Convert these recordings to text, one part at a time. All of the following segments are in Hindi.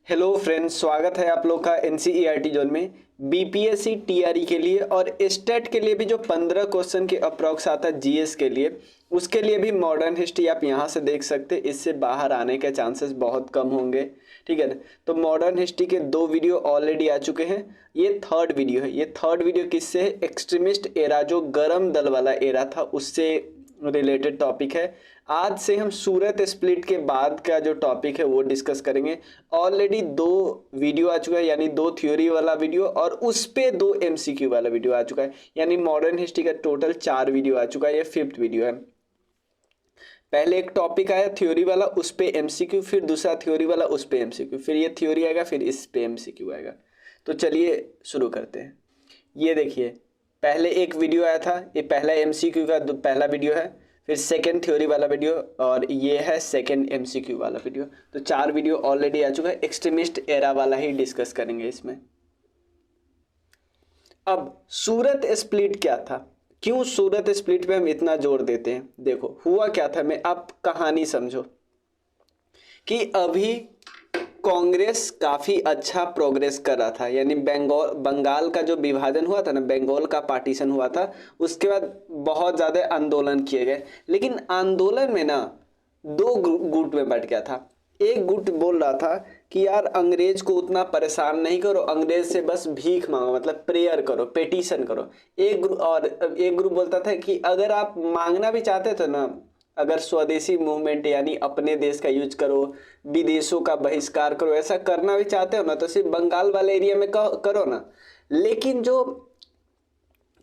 हेलो फ्रेंड्स, स्वागत है आप लोग का एनसीईआरटी जोन में। बीपीएससी टीआरई के लिए और स्टेट के लिए भी जो 15 क्वेश्चन के अप्रॉक्स आता है जीएस के लिए, उसके लिए भी मॉडर्न हिस्ट्री आप यहाँ से देख सकते हैं। इससे बाहर आने के चांसेस बहुत कम होंगे, ठीक है ना। तो मॉडर्न हिस्ट्री के 2 वीडियो ऑलरेडी आ चुके हैं, ये थर्ड वीडियो है। ये थर्ड वीडियो किससे है? एक्सट्रीमिस्ट एरा, जो गरम दल वाला एरा था, उससे रिलेटेड टॉपिक है। आज से हम सूरत स्प्लिट के बाद का जो टॉपिक है वो डिस्कस करेंगे। ऑलरेडी 2 वीडियो आ चुका है, यानी 2 थ्योरी वाला वीडियो और उस पे 2 एमसीक्यू वाला वीडियो आ चुका है। यानी मॉडर्न हिस्ट्री का टोटल 4 वीडियो आ चुका है, ये 5th वीडियो है। पहले एक टॉपिक आया थ्योरी वाला, उस पे एमसीक्यू, फिर दूसरा थ्योरी वाला, उस पे एमसीक्यू, फिर ये थ्योरी आएगा, फिर इस पे एमसीक्यू आएगा। तो चलिए शुरू करते हैं। ये देखिए, पहले एक वीडियो आया था, ये पहला एमसीक्यू का पहला वीडियो है, फिर सेकंड थ्योरी वाला वीडियो और ये है सेकंड एमसीक्यू वाला वीडियो। तो 4 वीडियो ऑलरेडी आ चुका है। एक्सट्रीमिस्ट एरा वाला ही डिस्कस करेंगे इसमें। अब सूरत स्प्लिट क्या था, क्यों सूरत स्प्लिट पे हम इतना जोर देते हैं? देखो हुआ क्या था, मैं आप कहानी समझो कि अभी कांग्रेस काफ़ी अच्छा प्रोग्रेस कर रहा था। यानी बंगाल का जो विभाजन हुआ था ना, बंगाल का पार्टीशन हुआ था, उसके बाद बहुत ज़्यादा आंदोलन किए गए। लेकिन आंदोलन में ना 2 गुट में बट गया था। एक गुट बोल रहा था कि यार अंग्रेज को उतना परेशान नहीं करो, अंग्रेज से बस भीख मांगो, मतलब प्रेयर करो, पेटिशन करो। एक ग्रुप बोलता था कि अगर आप मांगना भी चाहते थे ना, अगर स्वदेशी मूवमेंट यानी अपने देश का यूज करो, विदेशों का बहिष्कार करो, ऐसा करना भी चाहते हो ना, तो सिर्फ बंगाल वाले एरिया में करो ना। लेकिन जो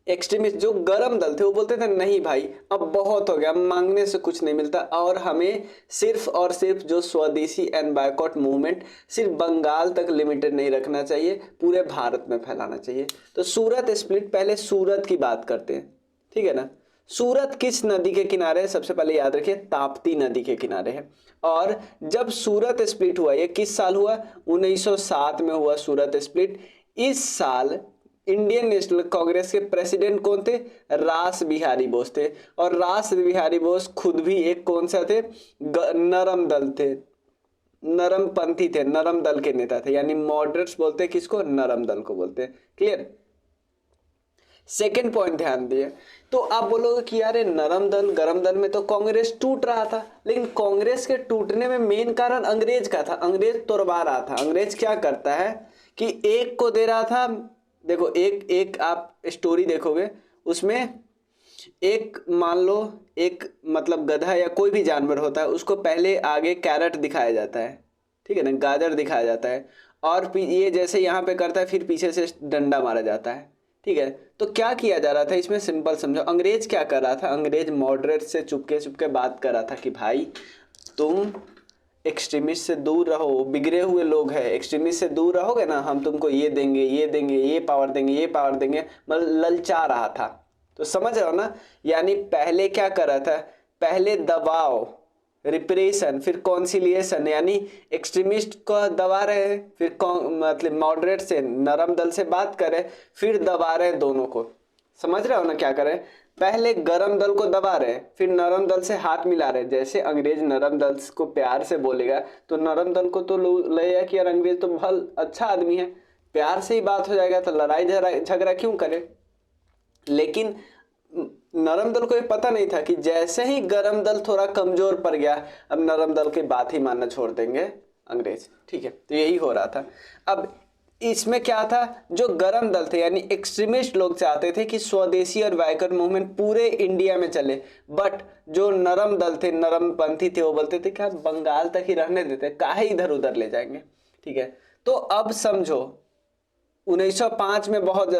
एक्सट्रीमिस्ट, जो गरम दल थे, वो बोलते थे नहीं भाई, अब बहुत हो गया, मांगने से कुछ नहीं मिलता और हमें सिर्फ और सिर्फ जो स्वदेशी एंड बायकॉट मूवमेंट सिर्फ बंगाल तक लिमिटेड नहीं रखना चाहिए, पूरे भारत में फैलाना चाहिए। तो सूरत स्प्लिट, पहले सूरत की बात करते हैं, ठीक है ना। सूरत किस नदी के किनारे है? सबसे पहले याद रखिए, ताप्ती नदी के किनारे है। और जब सूरत स्प्लिट हुआ, ये किस साल हुआ? 1907 में हुआ सूरत स्प्लिट। इस साल इंडियन नेशनल कांग्रेस के प्रेसिडेंट कौन थे? रास बिहारी बोस थे। और रास बिहारी बोस खुद भी एक कौन सा थे? नरम दल थे, नरम पंथी थे, नरम दल के नेता थे। यानी मॉडरेट्स बोलते हैं किसको? नरम दल को बोलते हैं। क्लियर? सेकेंड पॉइंट ध्यान दिए। तो आप बोलोगे कि यार नरम दल गरम दल में तो कांग्रेस टूट रहा था, लेकिन कांग्रेस के टूटने में मेन कारण अंग्रेज का था। अंग्रेज तोड़वा रहा था। अंग्रेज क्या करता है कि एक को दे रहा था, देखो एक आप स्टोरी देखोगे, उसमें एक मान लो एक मतलब गधा या कोई भी जानवर होता है, उसको पहले आगे कैरेट दिखाया जाता है, ठीक है ना, गाजर दिखाया जाता है, और ये जैसे यहाँ पे करता है, फिर पीछे से डंडा मारा जाता है, ठीक है। तो क्या किया जा रहा था इसमें? सिंपल समझो, अंग्रेज क्या कर रहा था? अंग्रेज मॉडरेट से चुपके चुपके बात कर रहा था कि भाई तुम एक्सट्रीमिस्ट से दूर रहो, बिगड़े हुए लोग हैं, एक्सट्रीमिस्ट से दूर रहोगे ना, हम तुमको ये देंगे, ये देंगे, ये पावर देंगे, ये पावर देंगे, मतलब ललचा रहा था। तो समझ रहे हो ना। यानी पहले क्या कर रहा था? पहले दबाव, रिप्रेशन, फिर कॉन्सिलिएशन, यानी एक्सट्रीमिस्ट को दबा रहे हैं, फिर मतलब मॉडरेट से, नरम दल से बात करें, फिर दबा रहे हैं दोनों को। समझ रहे हो ना क्या करें? पहले गरम दल को दबा रहे, फिर नरम दल से हाथ मिला रहे। जैसे अंग्रेज नरम दल को प्यार से बोलेगा तो नरम दल को तो लगेगा कि यार अंग्रेज तो बहुत अच्छा आदमी है, प्यार से ही बात हो जाएगा, तो लड़ाई झगड़ा क्यों करे। लेकिन नरम दल को ये पता नहीं था कि जैसे ही गरम दल थोड़ा कमजोर पड़ गया, अब नरम दल की बात ही मानना छोड़ देंगे अंग्रेज, ठीक है। तो यही हो रहा था। अब इसमें क्या था? जो गरम दल थे यानी एक्सट्रीमिस्ट लोग चाहते थे कि स्वदेशी और बायकॉट मूवमेंट पूरे इंडिया में चले, बट जो नरम दल थे, नरम पंथी थे, वो बोलते थे कि आप बंगाल तक ही रहने देते, काहे इधर उधर ले जाएंगे, ठीक है। तो अब समझो 1905 में बहुत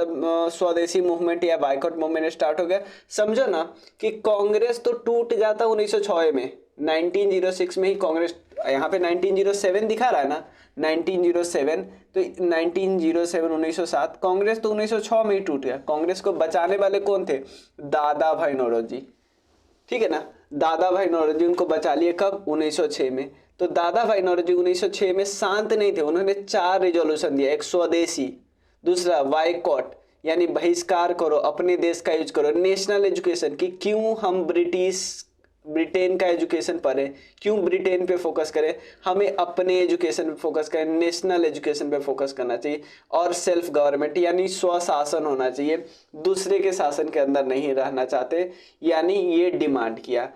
स्वदेशी मूवमेंट या बायकॉट मूवमेंट स्टार्ट हो गया। समझो ना कि कांग्रेस तो टूट जाता 1906 में, 1906 में ही कांग्रेस, यहाँ पे 1907 दिखा रहा है ना, 1907, तो 1907 1907, कांग्रेस तो 1906 में ही टूट गया। कांग्रेस को बचाने वाले कौन थे? दादा भाई नौरोजी, ठीक है ना। दादा भाई नौरोजी उनको बचा लिए कब? 1906 में। तो दादा भाई नौरोजी 1906 में शांत नहीं थे, उन्होंने 4 रिजोल्यूशन दिया। एक स्वदेशी, दूसरा बायकॉट यानी बहिष्कार करो, अपने देश का यूज करो, नेशनल एजुकेशन कि क्यों हम ब्रिटिश ब्रिटेन का एजुकेशन पढ़े, क्यों ब्रिटेन पे फोकस करें, हमें अपने एजुकेशन पे फोकस करें, नेशनल एजुकेशन पे फोकस करना चाहिए और सेल्फ गवर्नमेंट यानी स्वशासन होना चाहिए, दूसरे के शासन के अंदर नहीं रहना चाहते, यानी ये डिमांड किया।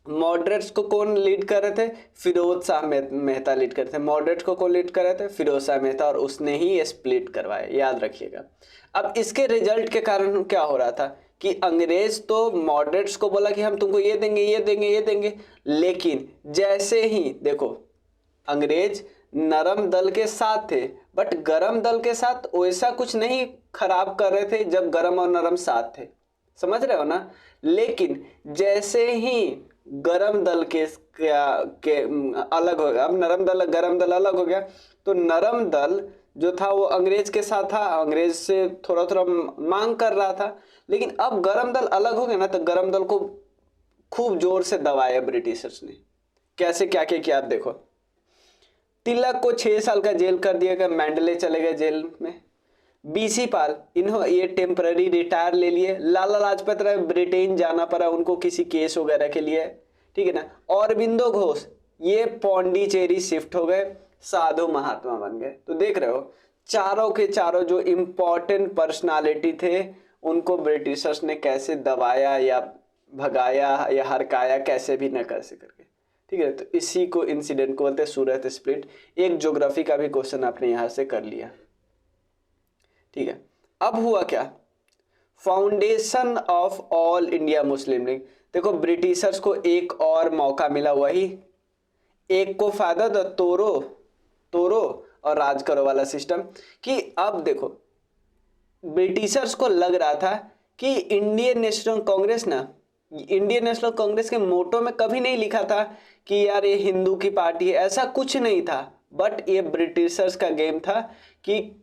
मॉडरेट्स को कौन लीड कर रहे थे, फिरोज शाह मेहता लीड कर रहे थे। मॉडरेट्स को कौन लीड कर रहे थे, फिरोज शाह मेहता, और उसने ही ये स्प्लिट करवाया, याद रखिएगा। अब इसके रिजल्ट के कारण क्या हो रहा था कि अंग्रेज तो मॉडरेट्स को बोला कि हम तुमको ये देंगे ये देंगे ये देंगे, लेकिन जैसे ही देखो अंग्रेज नरम दल के साथ थे, बट गरम दल के साथ वैसा कुछ नहीं खराब कर रहे थे जब गरम और नरम साथ थे, समझ रहे हो ना। लेकिन जैसे ही गरम दल के अलग हो गया, अब नरम दल गरम दल अलग हो गया, तो नरम दल जो था वो अंग्रेज के साथ था, अंग्रेज से थोड़ा थोड़ा मांग कर रहा था। लेकिन अब गरम दल अलग हो गया ना, तो गरम दल को खूब जोर से दबाया ब्रिटिशर्स ने। कैसे क्या किया आप देखो। तिलक को 6 साल का जेल कर दिया गया, मैंडले चले गए जेल में। बीसी पाल इन्हों ये टेम्पररी रिटायर ले लिए। लाला लाजपत राय ब्रिटेन जाना पड़ा उनको किसी केस वगैरह के लिए, ठीक है ना। औरबिंदो घोष ये पौंडीचेरी शिफ्ट हो गए, साधु महात्मा बन गए। तो देख रहे हो चारों के चारों जो इम्पोर्टेंट पर्सनालिटी थे उनको ब्रिटिशर्स ने कैसे दबाया या भगाया या हरकाया, कैसे भी न कैसे करके, ठीक है। तो इसी को इंसिडेंट को बोलते हैं सूरत स्प्लिट। एक ज्योग्राफी का भी क्वेश्चन आपने यहां से कर लिया, ठीक है। अब हुआ क्या, foundation of all India Muslim league. देखो ब्रिटिशर्स को एक और मौका मिला, वही एक को फायदा दो, तोड़ो और राज करो वाला सिस्टम। कि अब देखो ब्रिटिशर्स को लग रहा था कि इंडियन नेशनल कांग्रेस ना, इंडियन नेशनल कांग्रेस के मोटो में कभी नहीं लिखा था कि यार ये हिंदू की पार्टी है, ऐसा कुछ नहीं था। बट ये ब्रिटिशर्स का गेम था कि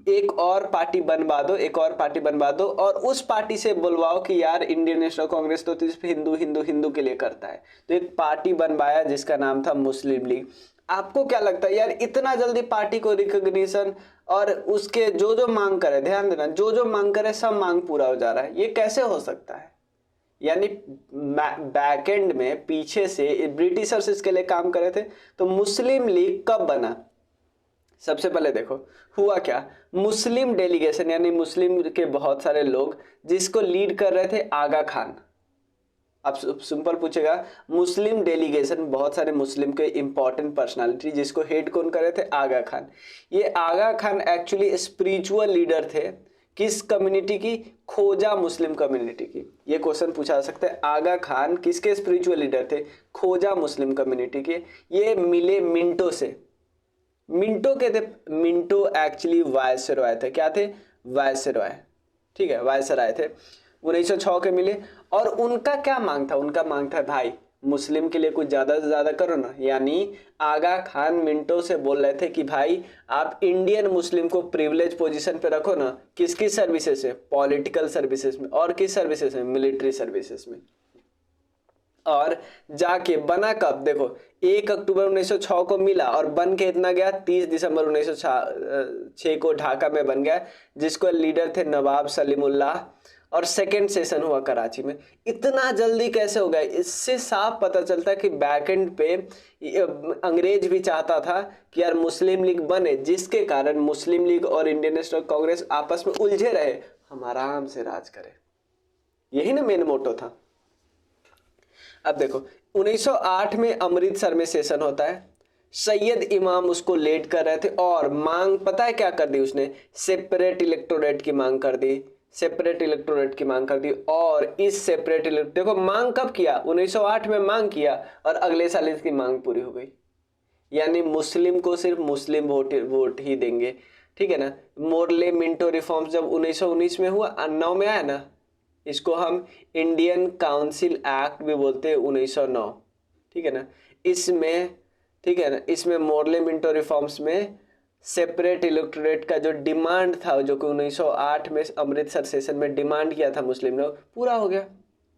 एक और पार्टी बनवा दो, एक और पार्टी बनवा दो, और उस पार्टी से बुलवाओ कि यार इंडियन नेशनल कांग्रेस तो सिर्फ हिंदू हिंदू हिंदू के लिए करता है। तो एक पार्टी बनवाया जिसका नाम था मुस्लिम लीग। आपको क्या लगता है यार इतना जल्दी पार्टी को रिकॉग्निशन और उसके जो जो मांग करे, ध्यान देना, जो जो मांग करे सब मांग पूरा हो जा रहा है, ये कैसे हो सकता है। यानी बैकएंड में पीछे से ब्रिटिशर्स इसके लिए काम करे थे। तो मुस्लिम लीग कब बना, सबसे पहले देखो हुआ क्या, मुस्लिम डेलीगेशन यानी मुस्लिम के बहुत सारे लोग जिसको लीड कर रहे थे आगा खान। अब सिंपल पूछेगा, मुस्लिम डेलीगेशन बहुत सारे मुस्लिम के इंपॉर्टेंट पर्सनालिटी जिसको हेड कौन कर रहे थे, आगा खान। ये आगा खान एक्चुअली स्पिरिचुअल लीडर थे, किस कम्युनिटी की, खोजा मुस्लिम कम्युनिटी की। ये क्वेश्चन पूछा जा सकता है, आगा खान किसके स्पिरिचुअल लीडर थे, खोजा मुस्लिम कम्युनिटी के। ये मिले मिंटो से, मिंटो के थे, मिंटो एक्चुअली वायसरॉय थे, क्या थे, वायसरॉय, ठीक है, वायसरॉय थे। 1906 के मिले और उनका क्या मांग था, उनका मांग था भाई मुस्लिम के लिए कुछ ज्यादा से ज्यादा करो ना। यानी आगा खान मिंटो से बोल रहे थे कि भाई आप इंडियन मुस्लिम को प्रिविलेज पोजीशन पे रखो ना, किसकी सर्विसेज से, पॉलिटिकल सर्विसेज में, और किस सर्विसेज में, मिलिट्री सर्विसेज में। और जाके बना कब, देखो 1 अक्टूबर 1906 को मिला और बन के इतना गया 30 दिसंबर 1906 को ढाका में बन गया, जिसको लीडर थे नवाब सलीमुल्लाह। और सेकेंड सेशन हुआ कराची में। इतना जल्दी कैसे हो गया, इससे साफ पता चलता है कि बैकएंड पे अंग्रेज भी चाहता था कि यार मुस्लिम लीग बने, जिसके कारण मुस्लिम लीग और इंडियन नेशनल कांग्रेस आपस में उलझे रहे, हम आराम से राज करें। यही ना मेन मोटो था। अब देखो 1908 में अमृतसर में सेशन होता है, सैयद इमाम उसको लेड कर रहे थे और मांग पता है क्या कर दी उसने, सेपरेट इलेक्टोरेट की मांग कर दी, सेपरेट इलेक्टोरेट की मांग कर दी। और इस सेपरेट देखो मांग कब किया, 1908 में मांग किया और अगले साल इसकी मांग पूरी हो गई। यानी मुस्लिम को सिर्फ मुस्लिम वोट ही देंगे, ठीक है ना। मोरले मिंटो रिफॉर्म्स जब 1919 में हुआ, 9 में आया ना, इसको हम इंडियन काउंसिल एक्ट भी बोलते हैं 1909, ठीक है ना। इसमें, ठीक है ना, इसमें मोरले मिंटो रिफॉर्म्स में सेपरेट इलेक्टोरेट का जो डिमांड था, जो कि 1908 में अमृतसर सेशन में डिमांड किया था मुस्लिम लोग, पूरा हो गया।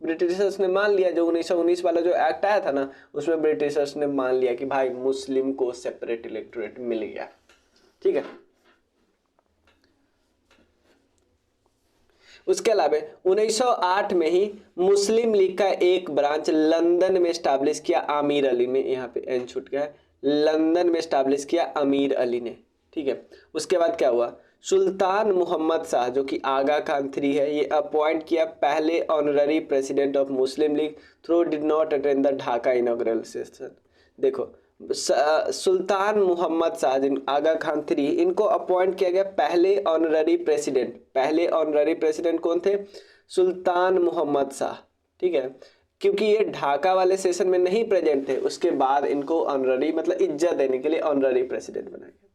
ब्रिटिशर्स ने मान लिया, जो 1919 वाला जो एक्ट आया था ना, उसमें ब्रिटिशर्स ने मान लिया कि भाई मुस्लिम को सेपरेट इलेक्टोरेट मिल गया, ठीक है। उसके अलावा 1908 में ही मुस्लिम लीग का एक ब्रांच लंदन में स्टैब्लिश किया आमिर अली ने, यहाँ पे एन छूट गया है, लंदन में स्टैब्लिश किया आमिर अली ने, ठीक है। उसके बाद क्या हुआ, सुल्तान मोहम्मद शाह जो कि आगा खान III है, ये अपॉइंट किया पहले honorary president of Muslim league though did not attend the Dhaka inaugural session. देखो सुल्तान मोहम्मद शाह जिन आगा खान III, इनको अपॉइंट किया गया पहले ऑनररी प्रेसिडेंट। पहले ऑनररी प्रेसिडेंट कौन थे, सुल्तान मोहम्मद शाह, ठीक है। क्योंकि ये ढाका वाले सेशन में नहीं प्रेजेंट थे, उसके बाद इनको ऑनररी मतलब इज्जत देने के लिए ऑनररी प्रेसिडेंट बनाया गया।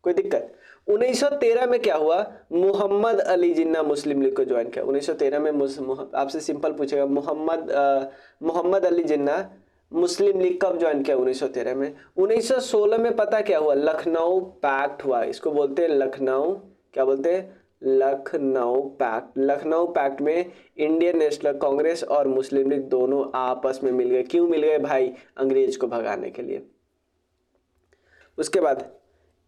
कोई दिक्कत। 1913 में क्या हुआ, मोहम्मद अली जिन्ना मुस्लिम लीग को ज्वाइन किया। 1913 में आपसे सिंपल पूछेगा, मोहम्मद अली जिन्ना मुस्लिम लीग कब ज्वाइन किया, 1913 में। 1916 में पता क्या हुआ, लखनऊ पैक्ट हुआ। इसको बोलते हैं लखनऊ, क्या बोलते हैं, लखनऊ पैक्ट। लखनऊ पैक्ट में इंडियन नेशनल कांग्रेस और मुस्लिम लीग दोनों आपस में मिल गए। क्यों मिल गए भाई, अंग्रेज को भगाने के लिए। उसके बाद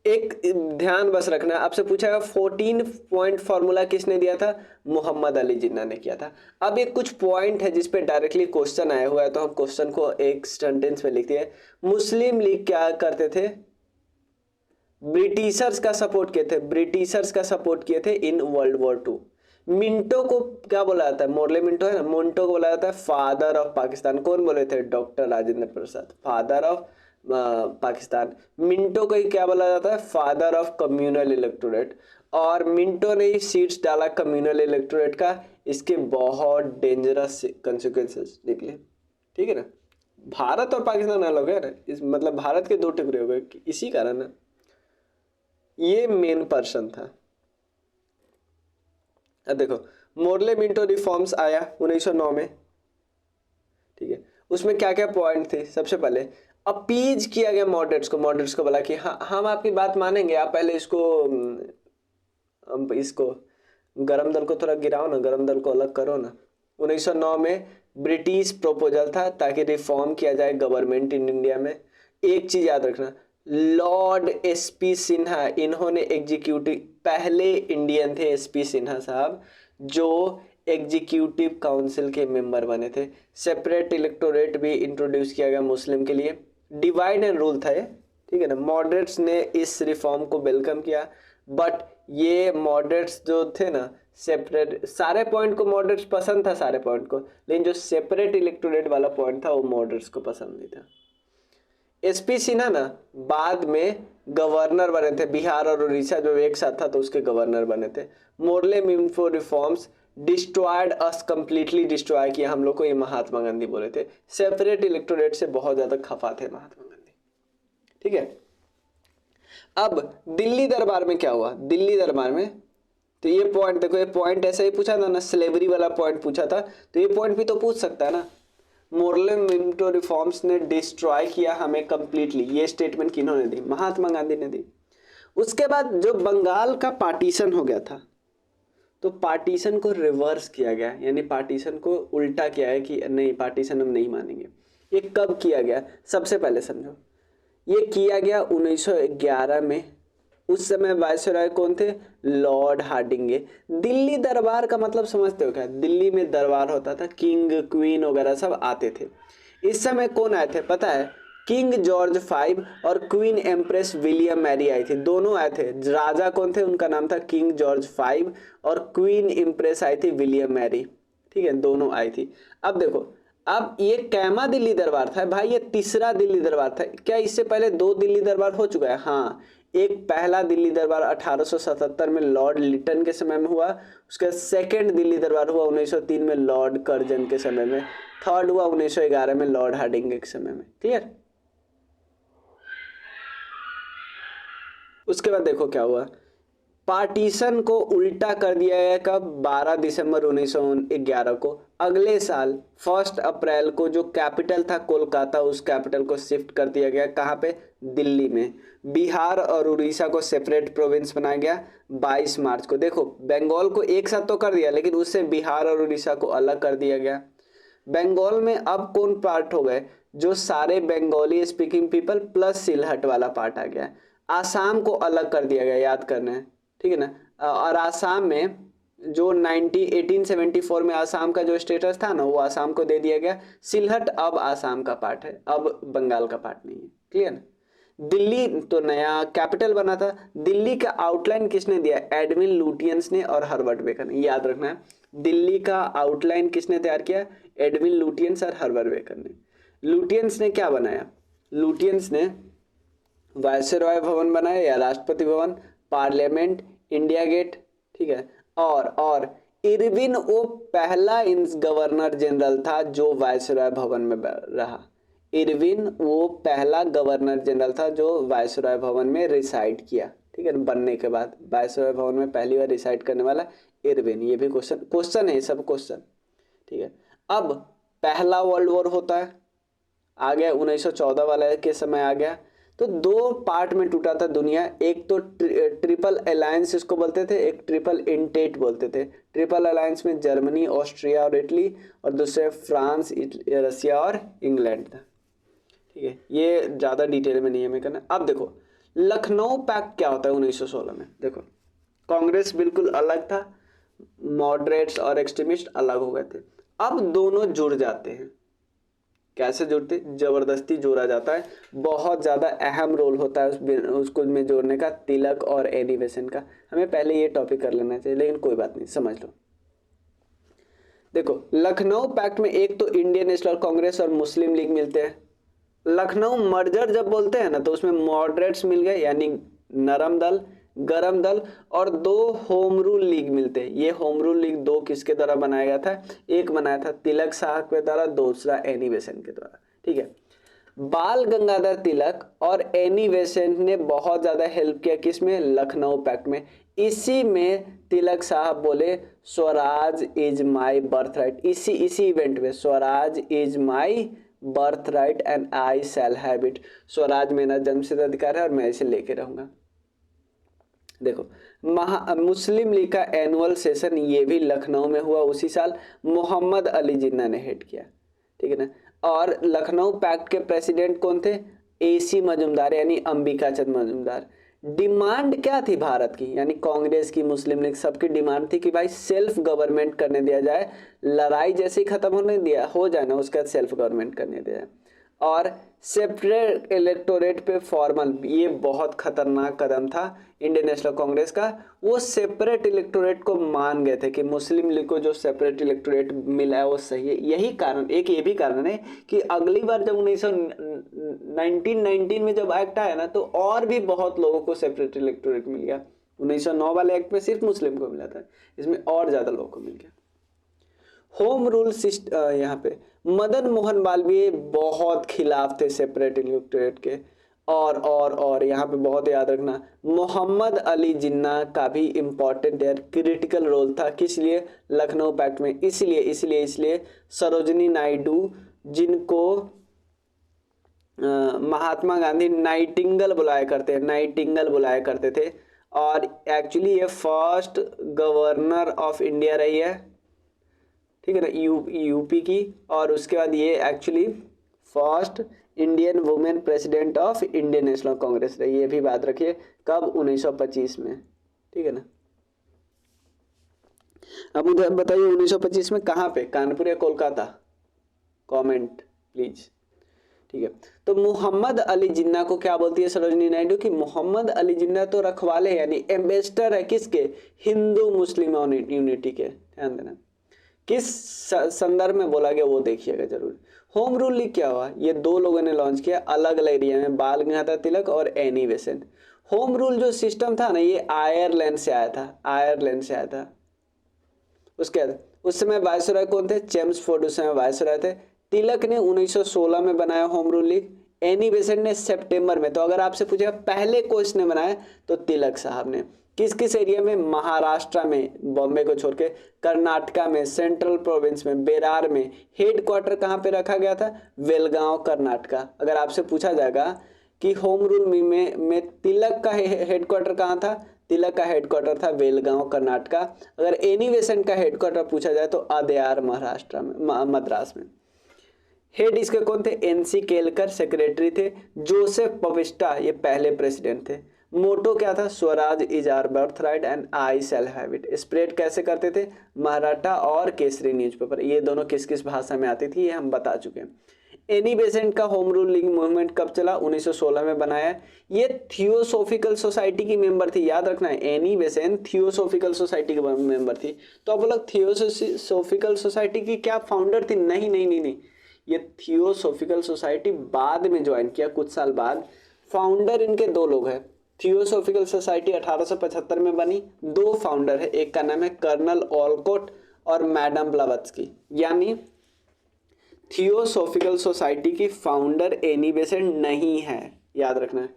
एक ध्यान बस रखना, आपसे पूछा गया 14 पॉइंट फॉर्मूला किसने दिया था, मोहम्मद अली जिन्ना ने किया था। अब ये कुछ पॉइंट है जिस पे डायरेक्टली क्वेश्चन आया हुआ है, तो हम क्वेश्चन को एक सेंटेंस में लिखते हैं। मुस्लिम लीग क्या करते थे, ब्रिटिशर्स का सपोर्ट किए थे, ब्रिटिशर्स का सपोर्ट किए थे in world war II। Minto को क्या बोला जाता है, मोर्ले मिंटो है ना, मिंटो को बोला जाता है फादर ऑफ पाकिस्तान। कौन बोले थे, doctor Rajendra Prasad, father of Pakistan. Minto को ही क्या बोला जाता है, फादर ऑफ कम्युनल इलेक्टोरेट। और मिंटो ने ही सीड्स डाला कम्युनल इलेक्टोरेट का, इसके बहुत डेंजरस कंसिक्वेंसेस निकले, ठीक है ना। भारत और पाकिस्तान अलग है ना, इस मतलब भारत के दो टुकड़े हो गए इसी कारण ना। ये मेन पर्सन था। अब देखो मोर्ले मिंटो रिफॉर्म्स आया 1909 में, ठीक है। उसमें क्या क्या पॉइंट थे, सबसे पहले अपीज किया गया मॉडरेट्स को। मॉडरेट्स को बोला कि हाँ हम आपकी बात मानेंगे, आप पहले इसको गरम दल को थोड़ा गिराओ ना, गरम दल को अलग करो ना। 1909 में ब्रिटिश प्रोपोजल था ताकि रिफॉर्म किया जाए गवर्नमेंट इन इंडिया में। एक चीज याद रखना, लॉर्ड SP सिन्हा, इन्होंने एग्जीक्यूटिव, पहले इंडियन थे SP सिन्हा साहब जो एग्जीक्यूटिव काउंसिल के मेंबर बने थे। सेपरेट इलेक्टोरेट भी इंट्रोड्यूस किया गया मुस्लिम के लिए। डिवाइड एंड रूल था ये, ठीक है ना। मॉडरेट्स ने इस रिफॉर्म को वेलकम किया, बट ये मॉडरेट्स जो थे ना, सेपरेट, सारे पॉइंट को मॉडरेट्स पसंद था, सारे पॉइंट को, लेकिन जो सेपरेट इलेक्टोरेट वाला पॉइंट था वो मॉडरेट्स को पसंद नहीं था। SP सिन्हा ना बाद में गवर्नर बने थे, बिहार और उड़ीसा जो एक साथ था तो उसके गवर्नर बने थे। मोर्ले मिंटो रिफॉर्म्स डिस्ट्रॉयड अस, कंप्लीटली डिस्ट्रॉय किया हम लोग को, ये महात्मा गांधी बोले थे। सेपरेट इलेक्टोरेट से बहुत ज्यादा खफा थे महात्मा गांधी, ठीक है। अब दिल्ली दरबार में क्या हुआ, दिल्ली दरबार में तो ये पॉइंट देखो, ये पॉइंट ऐसा ही पूछा था ना, स्लेवरी वाला पॉइंट पूछा था, तो ये पॉइंट भी तो पूछ सकता है ना। मोर्ले मिंटो रिफॉर्म्स ने डिस्ट्रॉय किया हमें कंप्लीटली, ये स्टेटमेंट किन्होंने दी, महात्मा गांधी ने दी। उसके बाद जो बंगाल का पार्टीशन हो गया था, तो पार्टीशन को रिवर्स किया गया, यानी पार्टीशन को उल्टा किया है कि नहीं पार्टीशन हम नहीं मानेंगे। ये कब किया गया, सबसे पहले समझो, ये किया गया 1911 में। उस समय वायसराय कौन थे, लॉर्ड हार्डिंगे। दिल्ली दरबार का मतलब समझते हो क्या, दिल्ली में दरबार होता था, किंग क्वीन वगैरह सब आते थे। इस समय कौन आए थे पता है, किंग जॉर्ज V और क्वीन एम्प्रेस विलियम मैरी आई थी, दोनों आए थे। राजा कौन थे, उनका नाम था किंग जॉर्ज V और क्वीन एम्प्रेस आई थी विलियम मैरी, ठीक है, दोनों आई थी। अब देखो, अब ये कैमा दिल्ली दरबार था भाई, ये तीसरा दिल्ली दरबार था क्या, इससे पहले 2 दिल्ली दरबार हो चुका है, हाँ। एक पहला दिल्ली दरबार 1877 में लॉर्ड लिटन के समय में हुआ, उसका सेकंड दिल्ली दरबार हुआ 1903 में लॉर्ड कर्जन के समय में, थर्ड हुआ 1911 में लॉर्ड हार्डिंगे के समय में, क्लियर। उसके बाद देखो क्या हुआ, पार्टीशन को उल्टा कर दिया गया कब, 12 दिसंबर 1911 को। अगले साल 1 अप्रैल को जो कैपिटल था कोलकाता, उस कैपिटल को शिफ्ट कर दिया गया, कहाँ पे, दिल्ली में। बिहार और उड़ीसा को सेपरेट प्रोविंस बनाया गया 22 मार्च को। देखो बंगाल को एक साथ तो कर दिया, लेकिन उससे बिहार और उड़ीसा को अलग कर दिया गया। बंगाल में अब कौन पार्ट हो गए, जो सारे Bengali speaking people plus Sylhet वाला पार्ट आ गया। आसाम को अलग कर दिया गया, याद करना है, ठीक है ना। और आसाम में जो 1874 में आसाम का जो स्टेटस था ना, वो आसाम को दे दिया गया। सिलहट अब आसाम का पार्ट है, अब बंगाल का पार्ट नहीं है। क्लियर ना? दिल्ली तो नया कैपिटल बना था। दिल्ली का आउटलाइन किसने दिया? एडविन लुटियंस ने और हर्बर्ट बेकर ने, याद रखना है। दिल्ली का आउटलाइन किसने तैयार किया? एडविन लुटियंस और हर्बर्ट बेकर ने। लुटियंस ने क्या बनाया? लुटियंस ने वायसरॉय भवन बनाया या Rashtrapati Bhavan, parliament, India gate, ठीक है। और इरविन वो पहला गवर्नर जनरल था जो वायसरॉय भवन में रहा। इरविन वो पहला गवर्नर जनरल था जो वायसरॉय भवन में रिसाइड किया, ठीक है। बनने के बाद वायसरॉय भवन में पहली बार रिसाइड करने वाला इरविन। ये भी क्वेश्चन है, सब क्वेश्चन, ठीक है। अब पहला वर्ल्ड वॉर होता है, आ गया 1914 वाला के समय आ गया। तो दो पार्ट में टूटा था दुनिया। एक तो ट्रिपल अलायंस इसको बोलते थे, एक ट्रिपल इंटेट बोलते थे। ट्रिपल अलायंस में जर्मनी, ऑस्ट्रिया और इटली, और दूसरे फ्रांस, रसिया और इंग्लैंड था, ठीक है। ये ज़्यादा डिटेल में नहीं है हमें करना। अब देखो लखनऊ पैक्ट क्या होता है 1916 में। देखो कांग्रेस बिल्कुल अलग था, मॉडरेट्स और एक्सट्रीमिस्ट अलग हो गए थे। अब दोनों जुड़ जाते हैं। कैसे जुड़ते? जबरदस्ती जोड़ा जाता है। बहुत ज़्यादा अहम रोल होता है उसको में जोड़ने का, तिलक और एनी बेसेंट का। हमें पहले ये टॉपिक कर लेना चाहिए, लेकिन कोई बात नहीं, समझ लो। देखो लखनऊ पैक्ट में एक तो इंडियन नेशनल कांग्रेस और मुस्लिम लीग मिलते हैं। लखनऊ मर्जर जब बोलते हैं ना, तो उसमें मॉडरेट्स मिल गए यानी नरम दल, गरम दल, और दो होम रूल लीग मिलते हैं। ये होम रूल लीग दो किसके द्वारा बनाया गया था? एक बनाया था तिलक साहब के द्वारा, दूसरा एनी बेसेंट के द्वारा, ठीक है। बाल गंगाधर तिलक और एनी बेसेंट ने बहुत ज्यादा हेल्प किया किसमें? लखनऊ पैक्ट में। इसी में तिलक साहब बोले Swaraj is my birth right. इसी इवेंट में Swaraj is my birth right and I shall have it. Swaraj मेरा जन्मसिद्ध अधिकार है और मैं इसे लेके रहूंगा। देखो मुस्लिम लीग का एनुअल सेशन ये भी लखनऊ में हुआ उसी साल। मोहम्मद अली जिन्ना ने हेड किया, ठीक है ना। और लखनऊ पैक्ट के प्रेसिडेंट कौन थे? AC मजुमदार यानी अंबिका चंद मजुमदार। डिमांड क्या थी भारत की, यानी कांग्रेस की, मुस्लिम लीग, सबकी डिमांड थी कि भाई सेल्फ गवर्नमेंट करने दिया जाए। लड़ाई जैसे ही खत्म होने दिया हो जाए ना, उसके बाद सेल्फ गवर्नमेंट करने दिया जाए। और सेपरेट इलेक्टोरेट पे फॉर्मल, ये बहुत खतरनाक कदम था इंडियन नेशनल कांग्रेस का। वो सेपरेट इलेक्टोरेट को मान गए थे कि मुस्लिम लीग को जो सेपरेट इलेक्टोरेट मिला है वो सही है। यही कारण, एक ये भी कारण है कि अगली बार जब 1919 में जब एक्ट आया ना, तो और भी बहुत लोगों को सेपरेट इलेक्टोरेट मिल गया। 1909 वाले एक्ट में सिर्फ मुस्लिम को मिला था, इसमें और ज्यादा लोगों को मिल गया। होम रूल सिस्टम, यहाँ पे मदन मोहन मालवीय बहुत खिलाफ थे सेपरेट इलेक्टोरेट के। और यहाँ पे बहुत याद रखना, मोहम्मद अली जिन्ना का भी इम्पोर्टेंट यार क्रिटिकल रोल था। किस लिए? लखनऊ पैक्ट में। इसलिए सरोजिनी नायडू, जिनको महात्मा गांधी नाइटिंगल बुलाया करते थे, और एक्चुअली ये फर्स्ट गवर्नर ऑफ इंडिया रही है, ठीक है ना, यूपी की। और उसके बाद ये actually first Indian women president of Indian national Congress रही। ये भी बात रखिए, कब? 1925 में, ठीक है ना। अब मुझे बताइए 1925 में कहाँ पे? कानपुर या कोलकाता? कमेंट प्लीज, ठीक है। तो मोहम्मद अली जिन्ना को क्या बोलती है सरोजिनी नायडू की? मोहम्मद अली जिन्ना तो रखवाले यानी एम्बेसडर है किसके? हिंदू मुस्लिम यूनिटी के। ध्यान देना किस संदर्भ में बोला गया वो देखिएगा जरूर। होम रूल लीग क्या हुआ? ये दो लोगों ने लॉन्च किया अलग अलग एरिया में, बाल गंगाधर तिलक और एनी बेसेंट। होम रूल जो सिस्टम था ना, ये आयरलैंड से आया था। उसके बाद उस समय वायसरॉय कौन थे? चेम्सफोर्ड उस समय वायसरॉय थे। तिलक ने 1916 में बनाया home rule league, any Besant ने सितंबर में। तो अगर आपसे पूछेगा पहले को इसने बनाया, तो तिलक साहब ने। किस किस एरिया में? महाराष्ट्र में, बॉम्बे को छोड़ के, कर्नाटका में, सेंट्रल प्रोविंस में, बेरार में। हेडक्वार्टर कहाँ पे रखा गया था? बेलगांव, कर्नाटका। अगर आपसे पूछा जाएगा कि होम रूल में तिलक का हेडक्वार्टर कहाँ था? तिलक का हेडक्वार्टर था बेलगांव, कर्नाटका। अगर एनी बेसेंट का हेडक्वार्टर पूछा जाए तो अदयार, महाराष्ट्र में, मद्रास में। हेड इसके कौन थे? NC केलकर सेक्रेटरी थे। जोसेफ पविस्टा ये पहले प्रेसिडेंट थे। मोटो क्या था, Swaraj is our birthright and I shall have it. Spread कैसे करते थे, मराठा और केसरी न्यूज़पेपर, ये दोनों किस किस भाषा में आती थी ये हम बता चुके हैं। एनी बेसेंट का होम रूलिंग मूवमेंट कब चला, 1916 में बनाया। ये थियोसोफिकल सोसाइटी की मेंबर थी, याद रखना है, एनी बेसेंट थियोसोफिकल सोसाइटी की मेंबर थी। तो आप लोग थियोसोफिकल सोसाइटी की क्या फाउंडर थी, नहीं नहीं नहीं नहीं, ये थियोसोफिकल सोसाइटी बाद में ज्वाइन किया, कुछ साल बाद। फाउंडर इनके दो लोग हैं। थियोसोफिकल सोसाइटी 1875 में बनी, दो फाउंडर है, एक का नाम है कर्नल ऑलकोट और मैडम ब्लावत्स्की। यानी थियोसोफिकल सोसाइटी की फाउंडर एनी बेसेंट नहीं है, याद रखना है।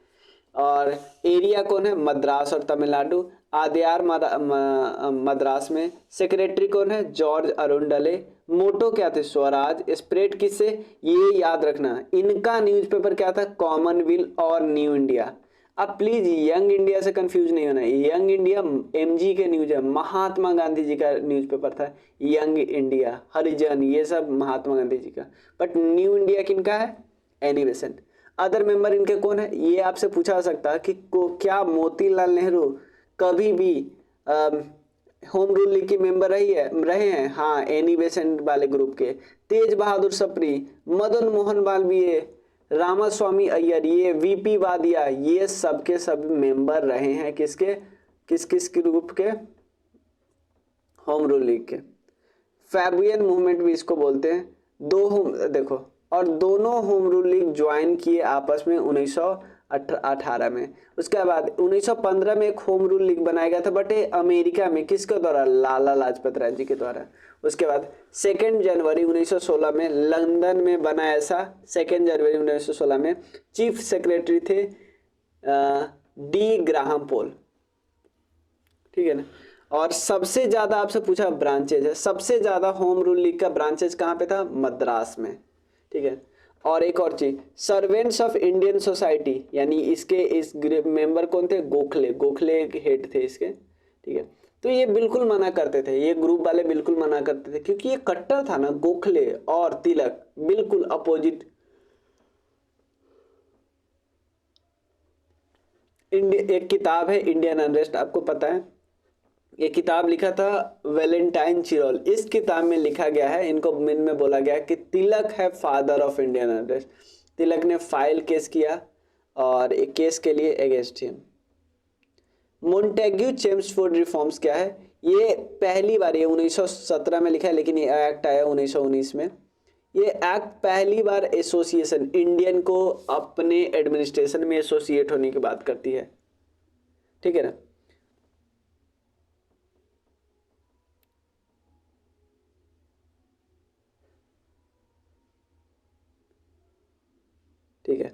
और एरिया कौन है, मद्रास और तमिलनाडु। आदियार मद्रास में। सेक्रेटरी कौन है, जॉर्ज अरुंडले। मोटो क्या थे, स्वराज। स्प्रेड किससे, ये याद रखना, इनका न्यूज़पेपर क्या था, कॉमनवेल्थ और न्यू इंडिया। अब प्लीज यंग इंडिया से कंफ्यूज नहीं होना, यंग इंडिया एमजी के न्यूज है, महात्मा गांधी जी का न्यूज़पेपर था यंग इंडिया, हरिजन, ये सब महात्मा गांधी जी का। बट न्यू इंडिया किनका है, एनी बेसेंट। अदर मेंबर इनके कौन है, ये आपसे पूछा जा सकता है कि क्या मोतीलाल नेहरू कभी भी होम रूल लीग की मेंबर रहे हैं, हाँ, एनी बेसेंट वाले ग्रुप के। तेज बहादुर सप्री, मदन मोहन मालवीय, रामास्वामी अय्यर, ये वीपी वादिया, ये सबके सब मेंबर रहे हैं किसके, किस किस ग्रुप के, होम रूल लीग के। फैबियन मूवमेंट भी इसको बोलते हैं। देखो, और दोनों होम रूल लीग ज्वाइन किए आपस में 1918 में। उसके बाद 1915 में एक होम रूल लीग बनाया गया था, बट ये अमेरिका में, किसके द्वारा, लाला लाजपत राय जी के द्वारा। उसके बाद 2 जनवरी 1916 में लंदन में बना, ऐसा 2 जनवरी 1916 में चीफ सेक्रेटरी थे डी ग्राहम पोल, ठीक है ना। और सबसे ज्यादा आपसे पूछा ब्रांचेज है, सबसे ज्यादा होम रूल लीग का ब्रांचेज कहाँ पे था, मद्रास में, ठीक है। और एक और चीज, सर्वेंट्स ऑफ इंडियन सोसाइटी, यानी इसके इस मेंबर कौन थे, गोखले, गोखले हेड थे इसके, ठीक है। तो ये बिल्कुल मना करते थे, ये ग्रुप वाले बिल्कुल मना करते थे, क्योंकि ये कट्टर था ना, गोखले और तिलक बिल्कुल अपोजिट। एक किताब है इंडियन अनरेस्ट, आपको पता है, ये किताब लिखा था वैलेंटाइन चिरोल। इस किताब में लिखा गया है, इनको में बोला गया कि तिलक है फादर ऑफ इंडियन अनरेस्ट। तिलक ने फाइल केस किया और एक केस के लिए against him. Montagu Chelmsford reforms क्या है, ये पहली बार, ये 1917 में लिखा है, लेकिन ये एक्ट आया 1919 में। ये एक्ट पहली बार एसोसिएशन, इंडियन को अपने एडमिनिस्ट्रेशन में एसोसिएट होने की बात करती है, ठीक है ना। ठीक है,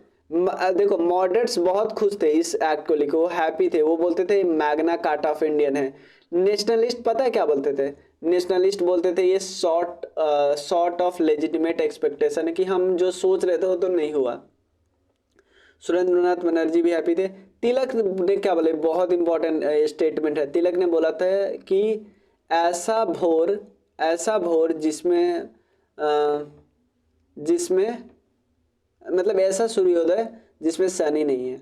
देखो मॉडरेट्स बहुत खुश थे इस एक्ट को लेकर, वो हैप्पी थे, वो बोलते थे मैग्ना कार्टा ऑफ इंडियन है। नेशनलिस्ट पता है क्या बोलते थे, नेशनलिस्ट बोलते थे ये सॉर्ट ऑफ लेजिटिमेट एक्सपेक्टेशन है, कि हम जो सोच रहे थे वो तो नहीं हुआ। सुरेंद्रनाथ बनर्जी भी हैप्पी थे। तिलक ने क्या बोले, बहुत इंपॉर्टेंट स्टेटमेंट है, तिलक ने बोला था कि ऐसा भोर जिसमें मतलब ऐसा सूर्योदय जिसमें सन ही नहीं है।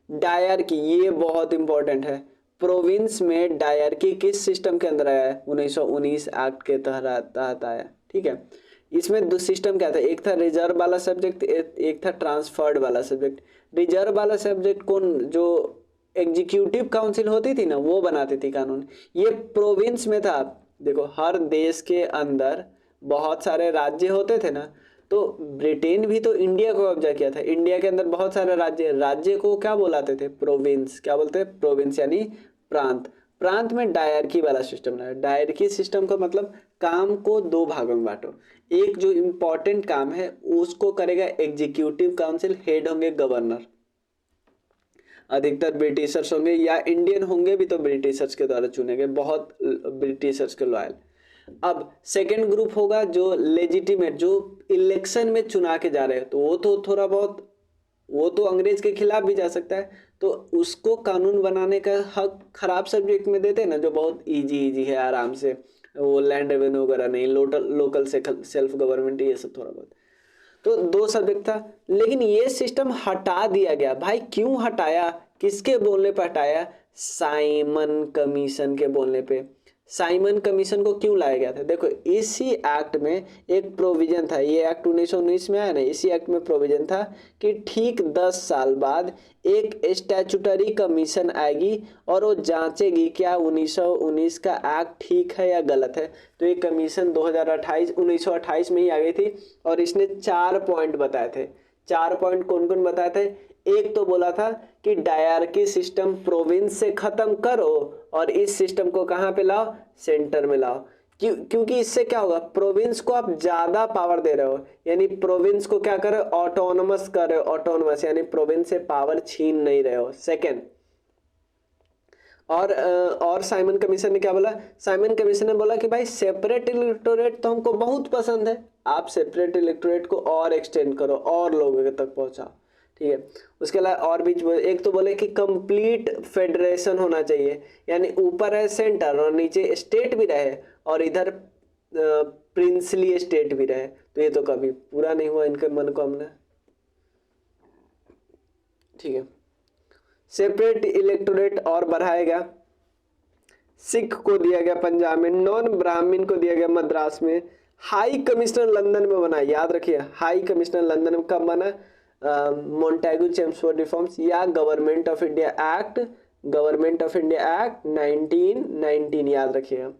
डायरकी, ये बहुत इंपॉर्टेंट है, प्रोविंस में डायरकी किस सिस्टम के अंदर आया है, 1919 एक्ट के तहत आया, ठीक है। इसमें दो सिस्टम क्या था, एक था रिजर्व वाला सब्जेक्ट, एक था ट्रांसफर्ड वाला सब्जेक्ट। रिजर्व वाला सब्जेक्ट कौन, जो एग्जीक्यूटिव काउंसिल होती थी ना, वो बनाती थी कानून। ये प्रोविंस में था, देखो हर देश के अंदर बहुत सारे राज्य होते थे ना, तो ब्रिटेन भी तो इंडिया को कब्जा किया था, इंडिया के अंदर बहुत सारे राज्य को क्या बुलाते थे, प्रोविंस, क्या बोलते हैं, प्रोविंस यानी प्रांत। प्रांत में डायरकी वाला सिस्टम है। डायरकी सिस्टम का मतलब काम को दो भागों में बांटो, एक जो इंपॉर्टेंट काम है उसको करेगा एग्जीक्यूटिव काउंसिल, हेड होंगे गवर्नर, अधिकतर ब्रिटिशर्स होंगे या इंडियन होंगे भी तो ब्रिटिशर्स के द्वारा चुने गए, बहुत ब्रिटिशर्स के लॉयल। अब सेकेंड ग्रुप होगा जो लेजिटिमेट, जो इलेक्शन में चुना के जा रहे हैं, तो वो तो थोड़ा बहुत, वो तो अंग्रेज के खिलाफ भी जा सकता है, तो उसको कानून बनाने का हक खराब सब्जेक्ट में देते हैं ना, जो बहुत इजी है, आराम से, वो लैंड रेवेन्यू वगैरह नहीं, लोकल सेल्फ गवर्नमेंट, ये सब थोड़ा बहुत। तो दो सब्जेक्ट था, लेकिन ये सिस्टम हटा दिया गया। भाई क्यों हटाया, किसके बोलने पे हटाया? साइमन कमीशन के बोलने पे। साइमन कमीशन को क्यों लाया गया था? देखो इसी एक्ट में एक प्रोविजन था, ये एक्ट 1919 में आया ना, इसी एक्ट में प्रोविजन था कि ठीक 10 साल बाद एक स्टैचूटरी कमीशन आएगी और वो जांचेगी क्या 1919 का एक्ट ठीक है या गलत है। तो ये कमीशन 1928 में ही आ गई थी और इसने 4 पॉइंट बताए थे। 4 पॉइंट कौन कौन बताए थे? एक तो बोला था कि डायरकी सिस्टम प्रोविंस से खत्म करो और इस सिस्टम को कहाँ पे लाओ? सेंटर में लाओ। क्योंकि इससे क्या होगा? प्रोविंस को आप ज्यादा पावर दे रहे हो, यानी प्रोविंस को क्या कर रहे हो? ऑटोनोमस कर रहे हो। ऑटोनोमस यानी प्रोविंस से पावर छीन नहीं रहे हो। सेकेंड, और साइमन कमीशन ने क्या बोला? साइमन कमीशन ने बोला कि भाई सेपरेट इलेक्टोरेट तो हमको बहुत पसंद है, आप सेपरेट इलेक्टोरेट को और एक्सटेंड करो और लोगों तक पहुंचाओ, ठीक है। उसके अलावा और भी एक तो बोले कि कंप्लीट फेडरेशन होना चाहिए, यानी ऊपर है सेंटर और नीचे स्टेट भी रहे और इधर प्रिंसली स्टेट भी रहे। तो ये तो कभी पूरा नहीं हुआ इनके मन को हमने, ठीक है। सेपरेट इलेक्टोरेट और बढ़ाएगा। सिख को दिया गया पंजाब में, नॉन ब्राह्मण को दिया गया मद्रास में। हाई कमिश्नर लंदन में बना, याद रखिए हाई कमिश्नर लंदन में कब बना? मोंटेगू चेम्सफोर्ड रिफॉर्म्स या government of India act, government of India act 1919, याद रखिएगा।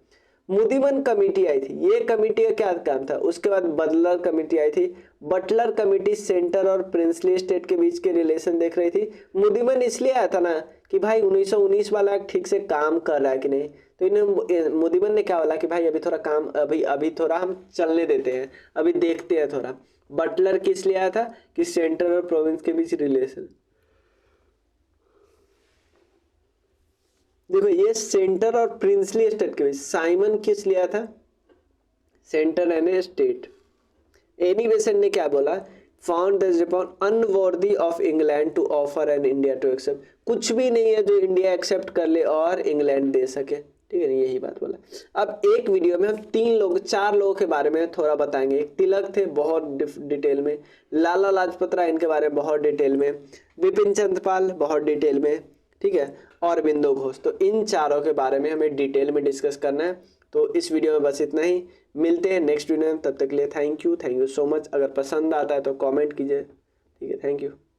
मुदिमन कमेटी आई थी, ये कमेटी का क्या काम था? उसके बाद बटलर कमेटी आई थी। बटलर कमेटी सेंटर और प्रिंसली स्टेट के बीच के रिलेशन देख रही थी। मुदिमन इसलिए आया था ना कि भाई 1919 वाला ठीक से काम कर रहा है कि नहीं। तो इन्हें मुदिमन ने क्या बोला कि भाई अभी थोड़ा काम अभी थोड़ा हम चलने देते हैं, अभी देखते हैं थोड़ा। बटलर किस लिए आया था? कि सेंटर और प्रोविंस के बीच रिलेशन। देखो ये सेंटर और प्रिंसली स्टेट के बीच। साइमन किस लिया था? Centre and state. Annie Besant ने क्या बोला? Found that Japan unworthy of England to offer and India to accept. कुछ भी नहीं है जो इंडिया एक्सेप्ट कर ले और इंग्लैंड दे सके, ठीक है, यही बात बोला। अब एक वीडियो में हम 4 लोगों के बारे में थोड़ा बताएंगे। एक तिलक थे बहुत डिटेल में, लाला लाजपत राय इनके बारे में बहुत डिटेल में, विपिन चंद्रपाल बहुत डिटेल में, ठीक है, और अरबिंदो घोष। तो इन चारों के बारे में हमें डिटेल में डिस्कस करना है। तो इस वीडियो में बस इतना ही, मिलते हैं नेक्स्ट वीडियो में। तब तक के लिए थैंक यू सो मच। अगर पसंद आता है तो कमेंट कीजिए, ठीक है, थैंक यू।